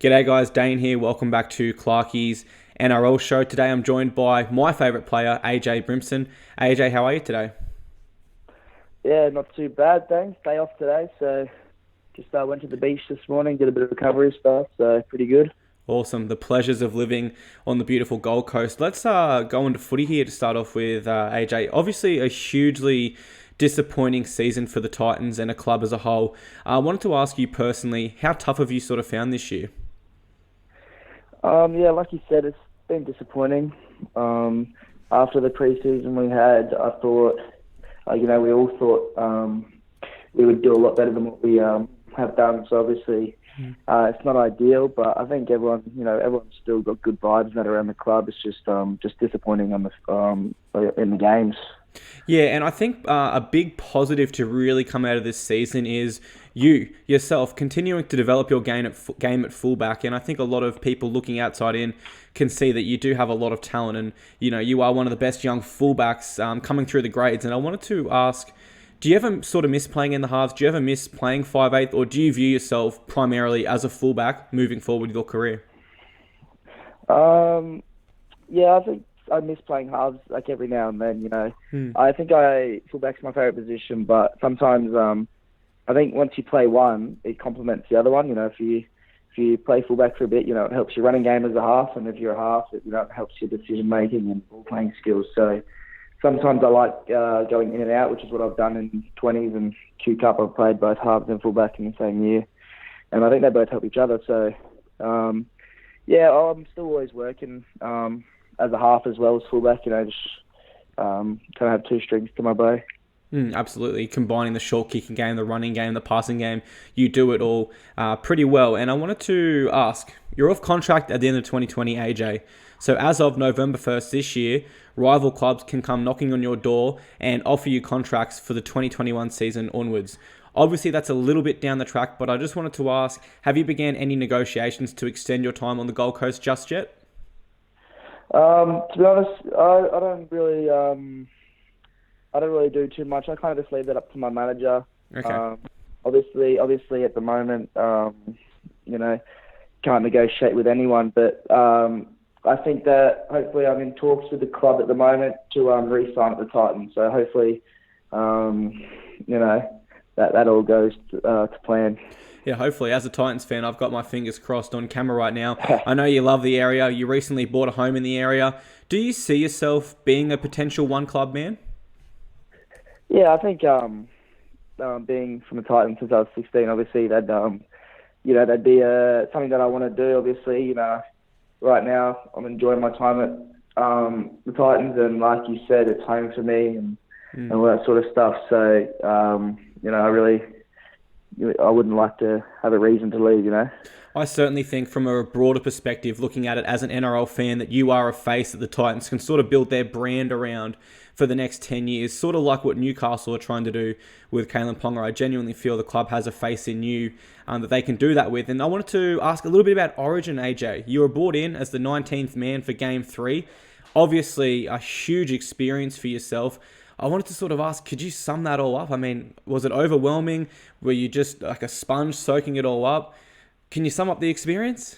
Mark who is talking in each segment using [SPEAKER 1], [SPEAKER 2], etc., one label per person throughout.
[SPEAKER 1] G'day guys, Dane here. Welcome back to Clarkey's NRL show. Today I'm joined by my favourite player, AJ Brimson. AJ, how are you today?
[SPEAKER 2] Yeah, not too bad, thanks. Day off today, so just went to the beach this morning, did a bit of recovery stuff, so pretty good.
[SPEAKER 1] Awesome. The pleasures of living on the beautiful Gold Coast. Let's go into footy here to start off with, AJ. Obviously, a hugely disappointing season for the Titans and a club as a whole. I wanted to ask you personally, how tough have you sort of found this year?
[SPEAKER 2] Yeah, like you said, it's been disappointing. After the preseason we had, I thought, we all thought we would do a lot better than what we have done. So obviously, it's not ideal, but I think everyone's still got good vibes that around the club. It's just disappointing on in the games.
[SPEAKER 1] Yeah, and I think a big positive to really come out of this season is you yourself continuing to develop your game at fullback, and I think a lot of people looking outside in can see that you do have a lot of talent, and you are one of the best young fullbacks coming through the grades. And I wanted to ask, do you ever sort of miss playing in the halves? Do you ever miss playing 5'8", or do you view yourself primarily as a fullback moving forward with your career?
[SPEAKER 2] Yeah, I think I miss playing halves like every now and then. I think fullback's my favourite position, but sometimes I think once you play one, it complements the other one. If you play fullback for a bit, it helps your running game as a half, and if you're a half, it helps your decision making and ball playing skills. So sometimes I like going in and out, which is what I've done in 20s and Q Cup. I've played both halves and fullback in the same year, and I think they both help each other. So yeah, I'm still always working as a half as well as fullback. Just kind of have two strings to my bow.
[SPEAKER 1] Absolutely. Combining the short kicking game, the running game, the passing game, you do it all pretty well. And I wanted to ask, you're off contract at the end of 2020, AJ. So as of November 1st this year, rival clubs can come knocking on your door and offer you contracts for the 2021 season onwards. Obviously, that's a little bit down the track, but I just wanted to ask, have you began any negotiations to extend your time on the Gold Coast just yet?
[SPEAKER 2] To be honest, I don't really do too much. I kind of just leave that up to my manager.
[SPEAKER 1] Okay.
[SPEAKER 2] Obviously, at the moment, can't negotiate with anyone. But I think that hopefully I'm in talks with the club at the moment to re-sign at the Titans. So hopefully, that all goes to plan.
[SPEAKER 1] Yeah, hopefully. As a Titans fan, I've got my fingers crossed on camera right now. I know you love the area. You recently bought a home in the area. Do you see yourself being a potential one-club man?
[SPEAKER 2] Yeah, I think being from the Titans since I was 16, obviously that'd be something that I want to do. Obviously, right now I'm enjoying my time at the Titans, and like you said, it's home for me and all that sort of stuff. So, I wouldn't like to have a reason to leave.
[SPEAKER 1] I certainly think from a broader perspective, looking at it as an NRL fan, that you are a face that the Titans can sort of build their brand around for the next 10 years, sort of like what Newcastle are trying to do with Kalen Ponga. I genuinely feel the club has a face in you that they can do that with. And I wanted to ask a little bit about Origin, AJ. You were brought in as the 19th man for Game 3. Obviously, a huge experience for yourself. I wanted to sort of ask, could you sum that all up? I mean, was it overwhelming? Were you just like a sponge soaking it all up? Can you sum up the experience?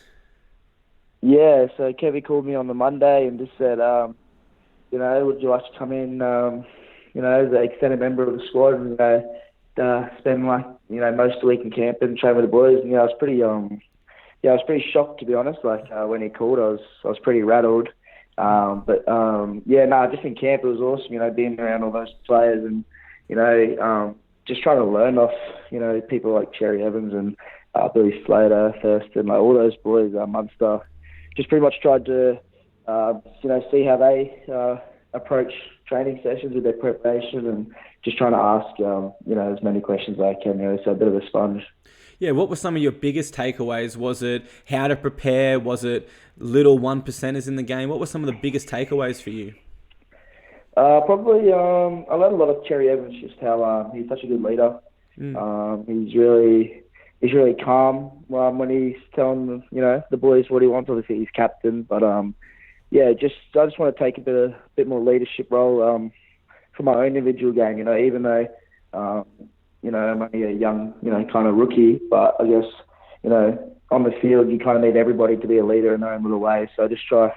[SPEAKER 2] Yeah, so Kevy called me on the Monday and just said, would you like to come in, as an extended member of the squad and spend most of the week in camp and train with the boys? And I was pretty shocked, to be honest. When he called, I was pretty rattled. Just in camp it was awesome. Being around all those players and just trying to learn off people like Cherry Evans and Billy Slater, Thurston, all those boys, Munster. Just pretty much tried to, see how they approach training sessions with their preparation and just trying to ask, as many questions as I can, so a bit of a sponge.
[SPEAKER 1] Yeah, what were some of your biggest takeaways? Was it how to prepare? Was it little one-percenters in the game? What were some of the biggest takeaways for you?
[SPEAKER 2] Probably, I learned a lot of Cherry Evans, just how he's such a good leader. He's really calm when he's telling the boys what he wants. Obviously, he's captain, but I just want to take a bit more leadership role for my own individual game. Even though I'm only a young kind of rookie, but I guess on the field, you kind of need everybody to be a leader in their own little way. So I just try to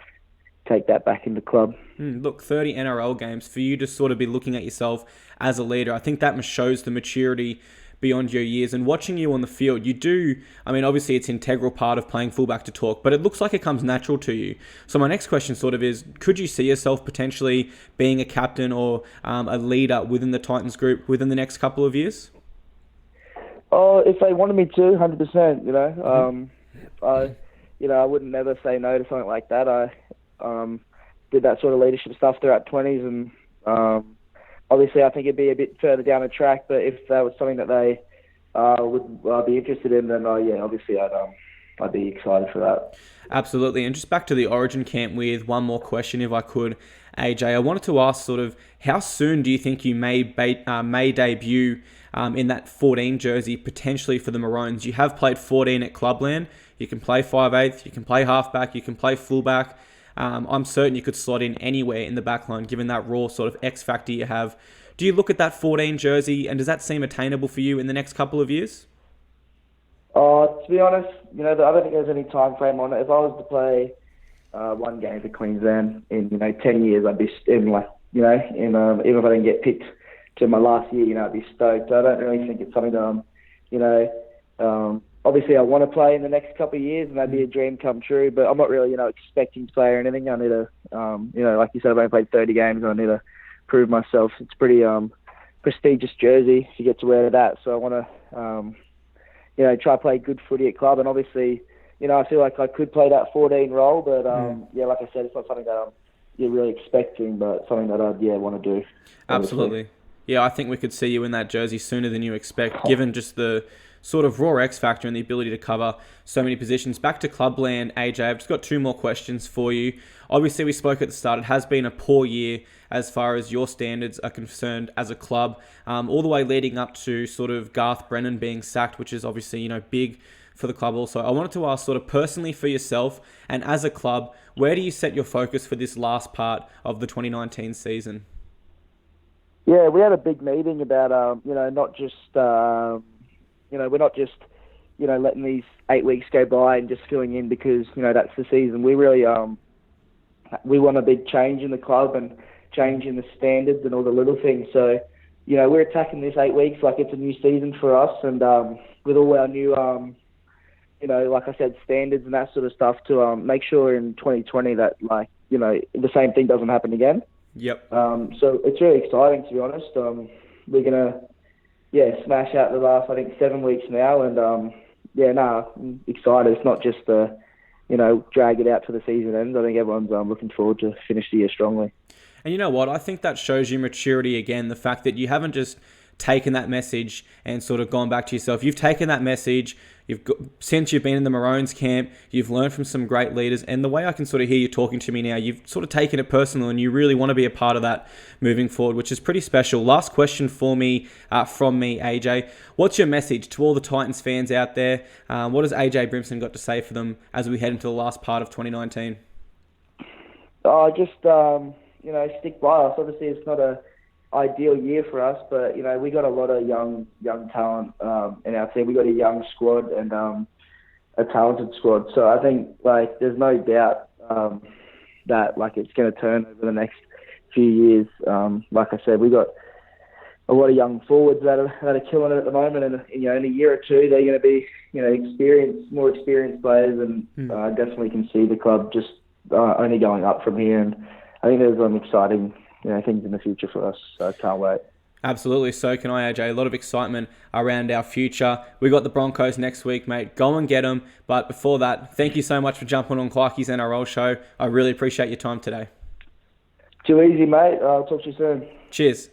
[SPEAKER 2] take that back into club.
[SPEAKER 1] Look, 30 NRL games, for you to sort of be looking at yourself as a leader, I think that shows the maturity beyond your years. And watching you on the field, you do, I mean, obviously it's an integral part of playing fullback to talk, but it looks like it comes natural to you. So my next question sort of is, could you see yourself potentially being a captain or a leader within the Titans group within the next couple of years?
[SPEAKER 2] Oh, if they wanted me to, 100%, you know. I wouldn't never say no to something like that. I did that sort of leadership stuff throughout 20s, and obviously I think it'd be a bit further down the track, but if that was something that they would be interested in, then obviously I'd be excited for that.
[SPEAKER 1] Absolutely. And just back to the Origin camp with one more question, if I could, AJ. I wanted to ask sort of how soon do you think you may debut in that 14 jersey, potentially for the Maroons? You have played 14 at Clubland. You can play 5'8", you can play halfback, you can play fullback. I'm certain you could slot in anywhere in the backline, given that raw sort of X factor you have. Do you look at that 14 jersey, and does that seem attainable for you in the next couple of years?
[SPEAKER 2] To be honest, I don't think there's any time frame on it. If I was to play one game for Queensland in 10 years, I'd be even if I didn't get picked to my last year, I'd be stoked. I don't really think it's something that obviously I want to play in the next couple of years, and that'd be a dream come true. But I'm not really expecting to play or anything. I need to like you said, I've only played 30 games, and I need to prove myself. It's pretty prestigious jersey if you get to wear that. So I want to try to play good footy at club, and obviously, I feel like I could play that 14 role, but like I said, it's not something that I'm really expecting, but something that I'd want to do.
[SPEAKER 1] Absolutely. Yeah, I think we could see you in that jersey sooner than you expect, given just the sort of raw X factor and the ability to cover so many positions. Back to Clubland, AJ, I've just got two more questions for you. Obviously, we spoke at the start. It has been a poor year as far as your standards are concerned as a club, all the way leading up to sort of Garth Brennan being sacked, which is obviously, big for the club also. I wanted to ask sort of personally for yourself and as a club, where do you set your focus for this last part of the 2019 season?
[SPEAKER 2] Yeah, we had a big meeting about, not just, we're not just, letting these 8 weeks go by and just filling in because, that's the season. We really, we want a big change in the club and change in the standards and all the little things. So, we're attacking this 8 weeks like it's a new season for us, and with all our new, like I said, standards and that sort of stuff to make sure in 2020 that, the same thing doesn't happen again.
[SPEAKER 1] Yep.
[SPEAKER 2] So it's really exciting, to be honest. We're going to, smash out the last, 7 weeks now. And, I'm excited. It's not just, drag it out to the season ends. I think everyone's looking forward to finish the year strongly.
[SPEAKER 1] And you know what? I think that shows you maturity again, the fact that you haven't just taken that message and sort of gone back to yourself. You've taken that message. Since you've been in the Maroons camp, you've learned from some great leaders. And the way I can sort of hear you talking to me now, you've sort of taken it personal and you really want to be a part of that moving forward, which is pretty special. Last question for me, from me, AJ. What's your message to all the Titans fans out there? What has AJ Brimson got to say for them as we head into the last part of 2019?
[SPEAKER 2] Stick by us. Obviously, it's not a ideal year for us, but we got a lot of young talent in our team. We got a young squad and a talented squad. So I think there's no doubt that it's going to turn over the next few years. Like I said, we got a lot of young forwards that are killing it at the moment, and in a year or two they're going to be more experienced players, and I definitely can see the club just only going up from here. And I think there's some exciting things in the future for us, so I can't wait.
[SPEAKER 1] Absolutely. So can I, AJ. A lot of excitement around our future. We got the Broncos next week, mate. Go and get them. But before that, thank you so much for jumping on Clarkey's NRL show. I really appreciate your time today.
[SPEAKER 2] Too easy, mate. I'll talk to you soon.
[SPEAKER 1] Cheers.